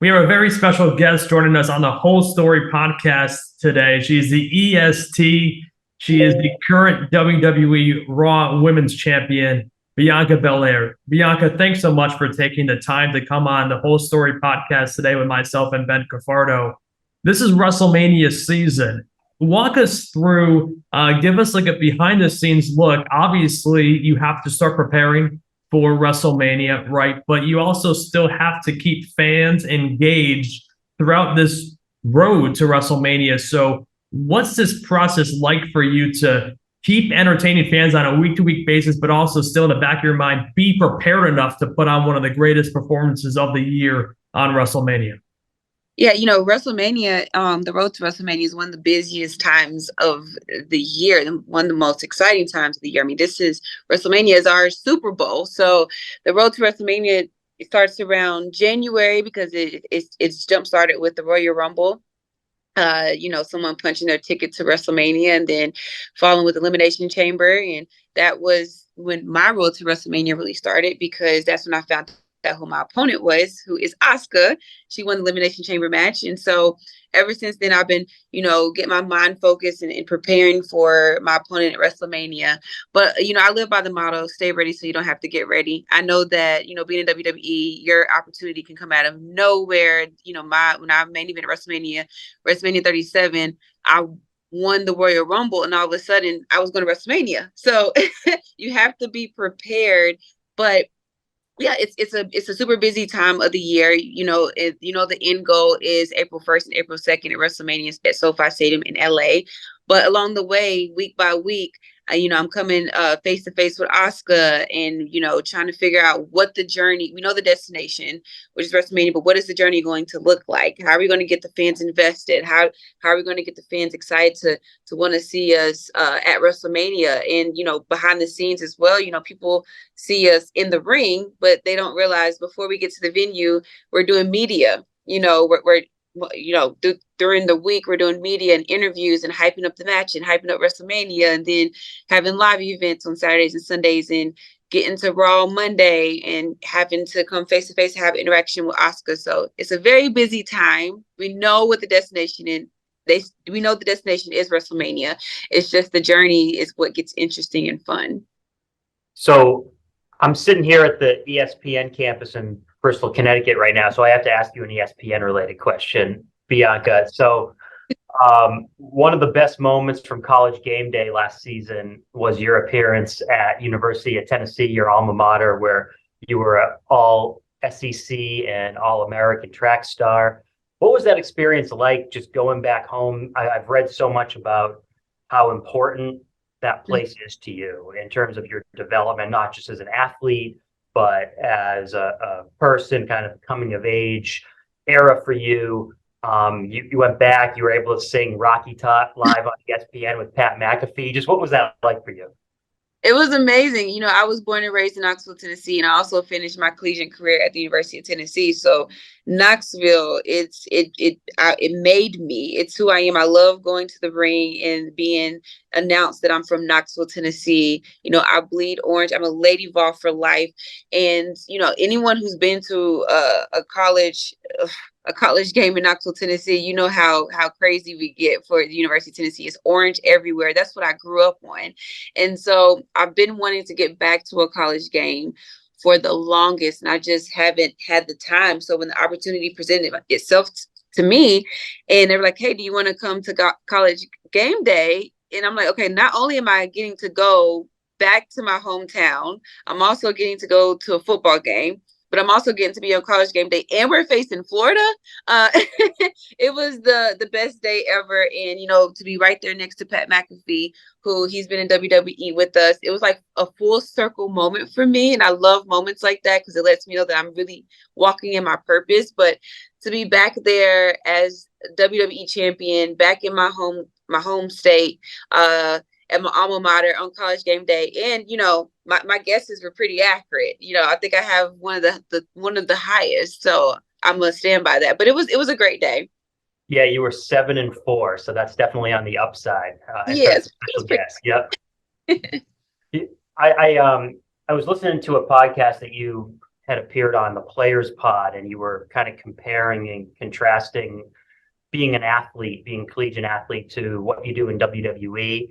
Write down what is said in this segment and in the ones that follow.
We have a very special guest joining us on the Whole Story podcast today. She's the EST. She is the current WWE Raw Women's Champion, Bianca Belair. Bianca, thanks so much for taking the time to come on the Whole Story podcast today with myself and Ben Cafardo. This is WrestleMania season. Walk us through, give us like a behind the scenes look. Obviously, you have to start preparing for WrestleMania, right? But you also still have to keep fans engaged throughout this road to WrestleMania. So, what's this process like for you to keep entertaining fans on a week to week basis, but also still in the back of your mind, be prepared enough to put on one of the greatest performances of the year on WrestleMania? Yeah, WrestleMania, the road to WrestleMania is one of the busiest times of the year, one of the most exciting times of the year. I mean, WrestleMania is our Super Bowl. So the road to WrestleMania, it starts around January because it's jump started with the Royal Rumble. Someone punching their ticket to WrestleMania and then following with Elimination Chamber. And that was when my road to WrestleMania really started, because that's when I found out who my opponent was, who is Asuka. She won the Elimination Chamber match. And so ever since then, I've been, getting my mind focused and preparing for my opponent at WrestleMania. But, I live by the motto, stay ready so you don't have to get ready. I know that, being in WWE, your opportunity can come out of nowhere. When I main event at WrestleMania 37, I won the Royal Rumble, and all of a sudden I was going to WrestleMania. So you have to be prepared. But yeah, it's a super busy time of the year. The end goal is April 1st and April 2nd at WrestleMania at SoFi Stadium in LA. But along the way, week by week, I'm coming face to face with Asuka, and trying to figure out what the journey. We know the destination, which is WrestleMania, but what is the journey going to look like? How are we going to get the fans invested? How are we going to get the fans excited to want to see us at WrestleMania? And behind the scenes as well, people see us in the ring, but they don't realize before we get to the venue, we're doing media. During the week, we're doing media and interviews and hyping up the match and hyping up WrestleMania, and then having live events on Saturdays and Sundays, and getting to Raw Monday and having to come face to face, have interaction with Asuka. So it's a very busy time. We know what the destination is. We know the destination is WrestleMania. It's just the journey is what gets interesting and fun. So I'm sitting here at the ESPN campus in Bristol, Connecticut right now. So I have to ask you an ESPN related question, Bianca. So one of the best moments from College Game Day last season was your appearance at University of Tennessee, your alma mater, where you were an all SEC and all American track star. What was that experience like, just going back home? I've read so much about how important that place is to you in terms of your development, not just as an athlete, but as a person, kind of coming of age era for you. You went back, you were able to sing Rocky Top live on ESPN with Pat McAfee. Just what was that like for you? It was amazing. I was born and raised in Knoxville, Tennessee, and I also finished my collegiate career at the University of Tennessee. So Knoxville, it made me. It's who I am. I love going to the ring and being announced that I'm from Knoxville, Tennessee. I bleed orange. I'm a Lady Vol for life. And anyone who's been to a college game in Knoxville, Tennessee, you know how crazy we get for the University of Tennessee. It's orange everywhere. That's what I grew up on. And so I've been wanting to get back to a college game for the longest, and I just haven't had the time. So when the opportunity presented itself to me, and they were like, hey, do you want to come to College Game Day? And I'm like, okay, not only am I getting to go back to my hometown, I'm also getting to go to a football game, but I'm also getting to be on College Game Day, and we're facing Florida. It was the best day ever. And, to be right there next to Pat McAfee, who he's been in WWE with us, it was like a full circle moment for me. And I love moments like that because it lets me know that I'm really walking in my purpose. But to be back there as WWE champion, back in my home state, at my alma mater on College Game Day. And, my guesses were pretty accurate. I think I have one of the highest. So I'm going to stand by that. But it was a great day. Yeah, you were 7-4, so that's definitely on the upside. Yes. Special guest. Yep. I was listening to a podcast that you had appeared on the Players Pod, and you were kind of comparing and contrasting being an athlete, being a collegiate athlete, to what you do in WWE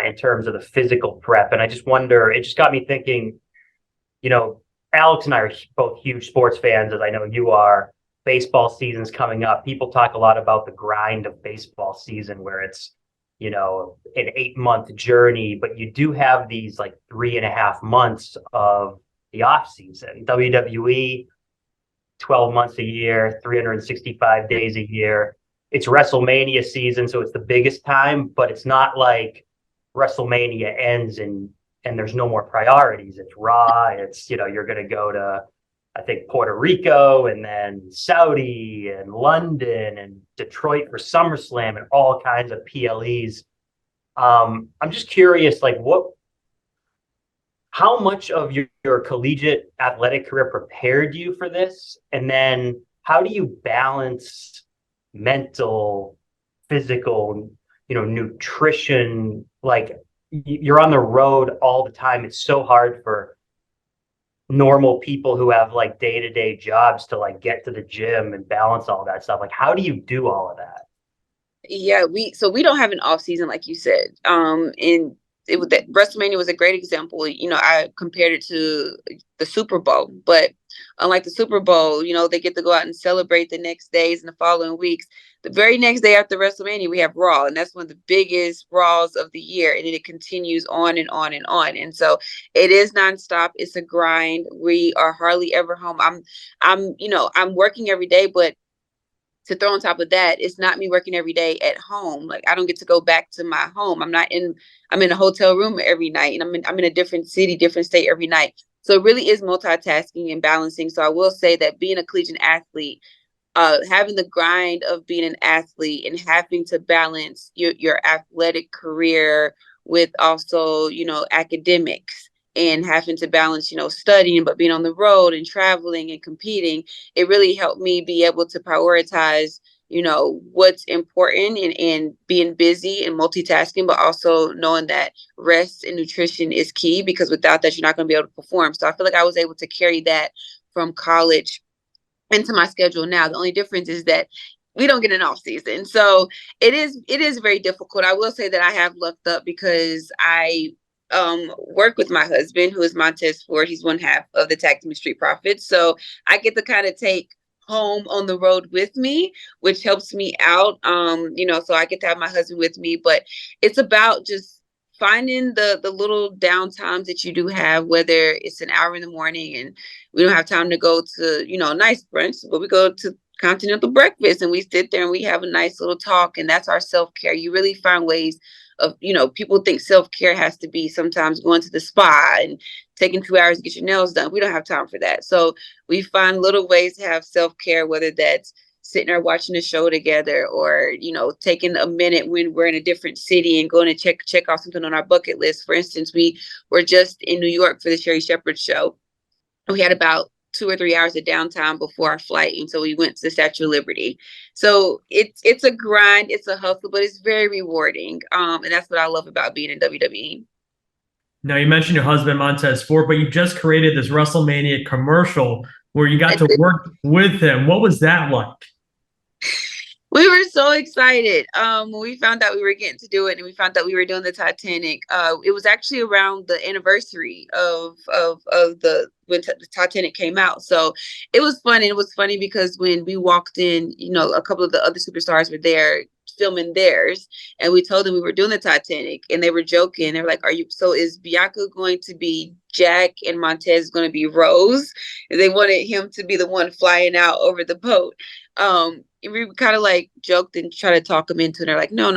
in terms of the physical prep. And I just wonder, it just got me thinking, Alex and I are both huge sports fans, as I know you are. Baseball season's coming up. People talk a lot about the grind of baseball season, where it's, an 8-month journey, but you do have these like 3.5 months of the off season. WWE, 12 months a year, 365 days a year. It's WrestleMania season, so it's the biggest time, but it's not like WrestleMania ends and there's no more priorities. It's Raw. It's, you're going to go to, I think, Puerto Rico, and then Saudi and London and Detroit for SummerSlam and all kinds of PLEs. I'm just curious, like, how much of your collegiate athletic career prepared you for this? And then how do you balance mental, physical, nutrition? Like, you're on the road all the time. It's so hard for normal people who have like day-to-day jobs to like get to the gym and balance all that stuff. Like, how do you do all of that? Yeah, we don't have an off season like you said. And that WrestleMania was a great example. I compared it to the Super Bowl, but unlike the Super Bowl, they get to go out and celebrate the next days and the following weeks. The very next day after WrestleMania, we have Raw, and that's one of the biggest Raws of the year, and then it continues on and on and on. And so it is nonstop. It's a grind. We are hardly ever home. I'm working every day, but to throw on top of that, it's not me working every day at home. Like, I don't get to go back to my home. I'm in a hotel room every night, and I'm in a different city, different state every night. So it really is multitasking and balancing. So I will say that being a collegiate athlete, having the grind of being an athlete and having to balance your athletic career with also, academics, and having to balance, studying, but being on the road and traveling and competing, it really helped me be able to prioritize, what's important, and being busy and multitasking, but also knowing that rest and nutrition is key, because without that, you're not going to be able to perform. So I feel like I was able to carry that from college into my schedule now. The only difference is that we don't get an off season. So it is very difficult. I will say that I have lucked up, because I work with my husband, who is Montez Ford. He's one half of the Tag Team Street Profits. So I get to kind of take home on the road with me, which helps me out. So I get to have my husband with me, but it's about just finding the little downtimes that you do have, whether it's an hour in the morning and we don't have time to go to, a nice brunch, but we go to continental breakfast and we sit there and we have a nice little talk, and that's our self-care. You really find ways of, people think self-care has to be sometimes going to the spa and taking 2 hours to get your nails done. We don't have time for that. So we find little ways to have self-care, whether that's sitting there watching a show together, or, taking a minute when we're in a different city and going to check off something on our bucket list. For instance, we were just in New York for the Sherry Shepherd show. We had about 2 or 3 hours of downtime before our flight, and so we went to the Statue of Liberty. So it's a grind, it's a hustle, but it's very rewarding. And that's what I love about being in WWE. Now, you mentioned your husband, Montez Ford, but you just created this WrestleMania commercial where you got to work with him. What was that like? We were so excited when we found out we were getting to do it, and we found out we were doing the Titanic. It was actually around the anniversary of when the Titanic came out, so it was fun. And it was funny because when we walked in, a couple of the other superstars were there filming theirs, and we told them we were doing the Titanic, and they were joking. They were like, is Bianca going to be Jack and Montez going to be Rose? And they wanted him to be the one flying out over the boat. And we kind of like joked and try to talk them into it. They're like, no,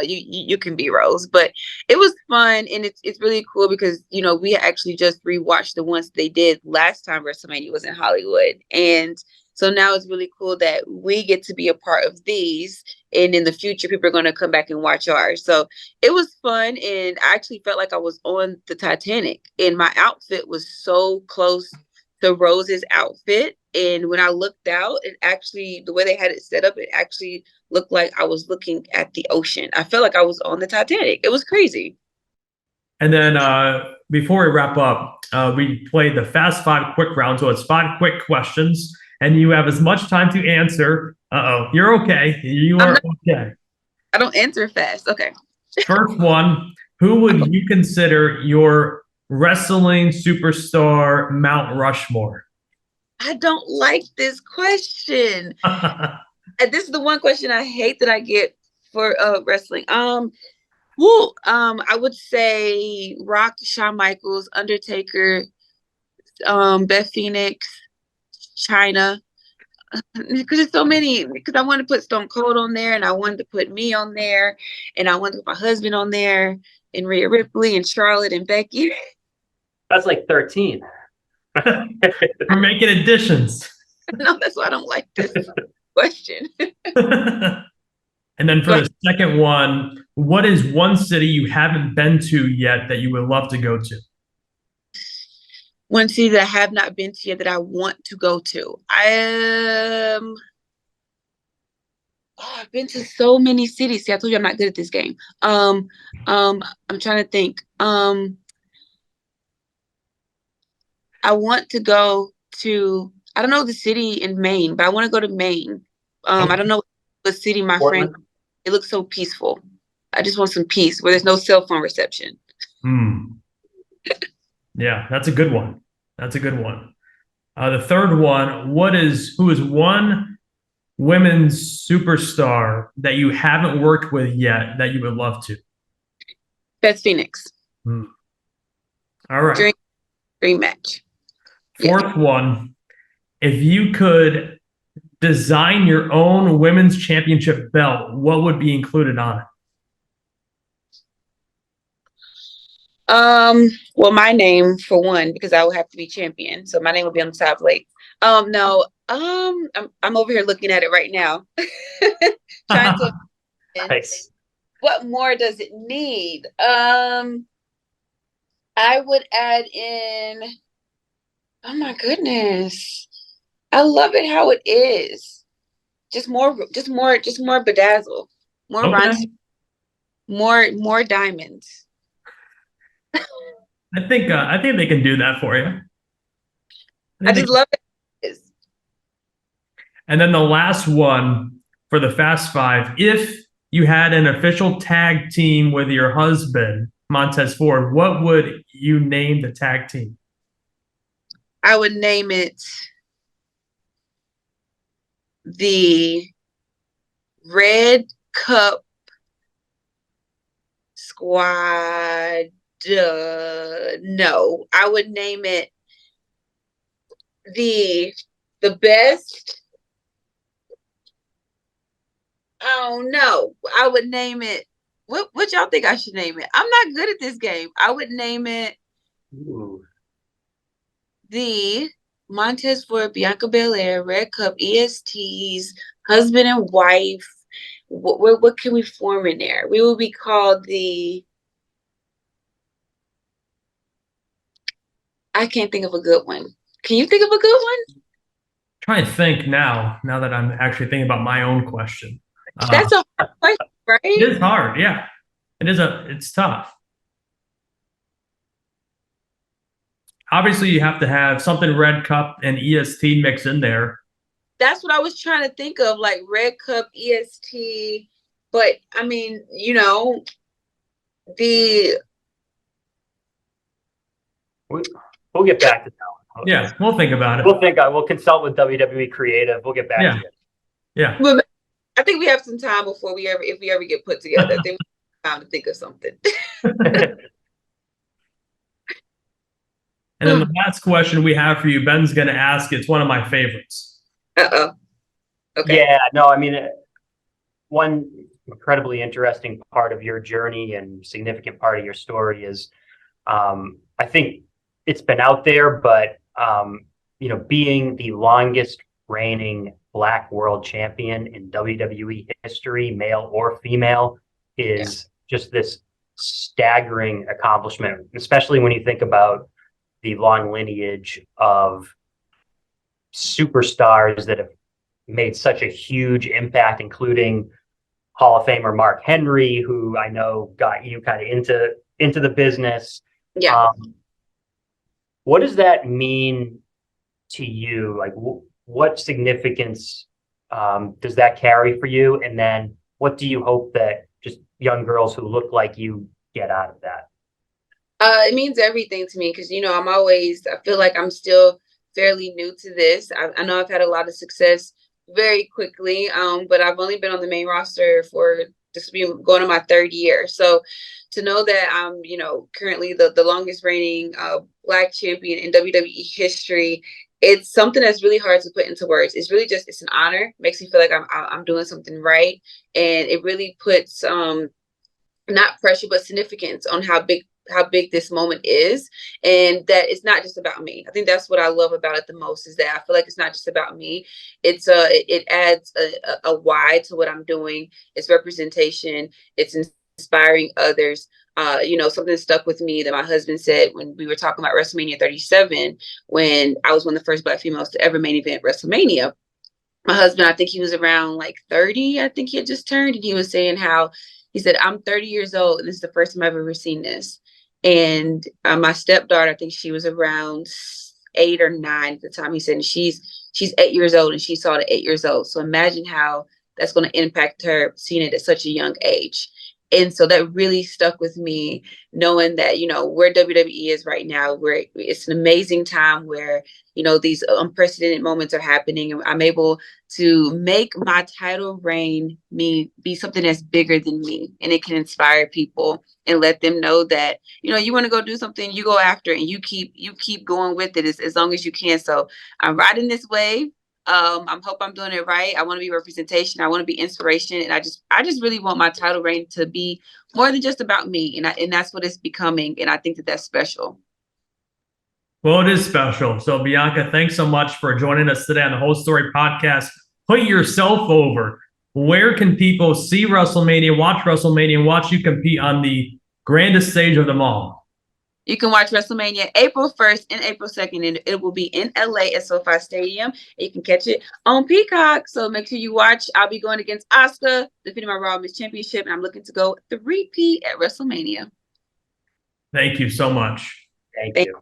you can be Rose. But it was fun, and it's really cool because we actually just rewatched the ones they did last time WrestleMania was in Hollywood, and so now it's really cool that we get to be a part of these, and in the future people are going to come back and watch ours. So it was fun, and I actually felt like I was on the Titanic, and my outfit was so close to Rose's outfit. And when I looked out, it actually, the way they had it set up, it actually looked like I was looking at the ocean. I felt like I was on the Titanic. It was crazy. And then before we wrap up, we played the Fast Five quick round. So it's 5 quick questions, and you have as much time to answer. You're okay. You are okay. I don't answer fast. Okay. First one, who would you consider your wrestling superstar Mount Rushmore? I don't like this question. And this is the one question I hate that I get for wrestling. I would say Rock, Shawn Michaels, Undertaker, Beth Phoenix, China. Because there's so many. Because I wanted to put Stone Cold on there, and I wanted to put me on there, and I wanted to put my husband on there, and Rhea Ripley, and Charlotte, and Becky. That's like 13. We're making additions. No, that's why I don't like this question. And then for the second one, what is one city you haven't been to yet that you would love to go to? One city that I have not been to yet that I want to go to. I've been to so many cities. See, I told you I'm not good at this game. I'm trying to think. I want to go to, I don't know the city in Maine, but I want to go to Maine. I don't know what city my Portland? friend, it looks so peaceful. I just want some peace where there's no cell phone reception. Yeah, that's a good one. That's a good one. The third one, who is one women's superstar that you haven't worked with yet that you would love to? Beth Phoenix. All right. Dream match. Fourth one, if you could design your own women's championship belt, what would be included on it? Well, my name for one, because I would have to be champion. So my name would be on the top plate. No, I'm over here looking at it right now. Trying to Nice. what more does it need? I would add in, oh my goodness. I love it how it is. Just more bedazzle. More rhinestones, more diamonds. I think they can do that for you. I just love it. And then the last one for the Fast Five, if you had an official tag team with your husband, Montez Ford, what would you name the tag team? I would name it the Red Cup Squad. No, I would name it the best. Oh no, I would name it. What y'all think I should name it? I'm not good at this game. I would name it the Montez Ford, Bianca Belair, Red Cup, ESTs, husband and wife. What can we form in there? We will be called the. I can't think of a good one. Can you think of a good one? Try and think now that I'm actually thinking about my own question. That's a hard question, right? It is hard, yeah. It's tough. Obviously, you have to have something Red Cup and EST mix in there. That's what I was trying to think of, like Red Cup, EST. But I mean, We'll get back to that one. Yeah, we'll think about it. We'll consult with WWE Creative. We'll get back to it. Yeah. But I think we have some time before if we ever get put together. I think we have time to think of something. And then the last question we have for you, Ben's going to ask. It's one of my favorites. Okay. Yeah, no, I mean, one incredibly interesting part of your journey and significant part of your story is, I think it's been out there, but being the longest reigning Black world champion in WWE history, male or female, is just this staggering accomplishment, especially when you think about the long lineage of superstars that have made such a huge impact, including Hall of Famer Mark Henry, who I know got you kind of into the business. Yeah. What does that mean to you? Like, what significance does that carry for you? And then what do you hope that just young girls who look like you get out of that? It means everything to me because, I feel like I'm still fairly new to this. I know I've had a lot of success very quickly, but I've only been on the main roster for this will be going on my third year. So to know that I'm, currently the longest reigning Black champion in WWE history, it's something that's really hard to put into words. It's really it's an honor. Makes me feel like I'm doing something right, and it really puts not pressure but significance on how big this moment is, and that it's not just about me. I think that's what I love about it the most, is that I feel like it's not just about me. It adds a why to what I'm doing. It's representation. It's inspiring others. Something stuck with me that my husband said when we were talking about WrestleMania 37, when I was one of the first Black females to ever main event WrestleMania. My husband, I think he was around like 30. I think he had just turned, and he was saying how he said, "I'm 30 years old, and this is the first time I've ever seen this." And my stepdaughter, I think she was around 8 or 9 at the time. He said, and she's 8 years old, and she saw it at 8 years old. So imagine how that's going to impact her seeing it at such a young age. And so that really stuck with me, knowing that, where WWE is right now, where it's an amazing time where, these unprecedented moments are happening, and I'm able to make my title reign be something that's bigger than me, and it can inspire people and let them know that, you want to go do something, you go after it, and you keep going with it as long as you can. So I'm riding this wave. I hope I'm doing it right. I want to be representation. I want to be inspiration, and I just really want my title reign to be more than just about me, and that's what it's becoming. And I think that that's special. Well, it is special. So, Bianca, thanks so much for joining us today on the Whole Story Podcast. Put yourself over. Where can people see WrestleMania, and watch you compete on the grandest stage of them all? You can watch WrestleMania April 1st and April 2nd, and it will be in LA at SoFi Stadium. You can catch it on Peacock, so make sure you watch. I'll be going against Asuka, defending my Raw Women's Championship, and I'm looking to go 3P at WrestleMania. Thank you so much. Thank you.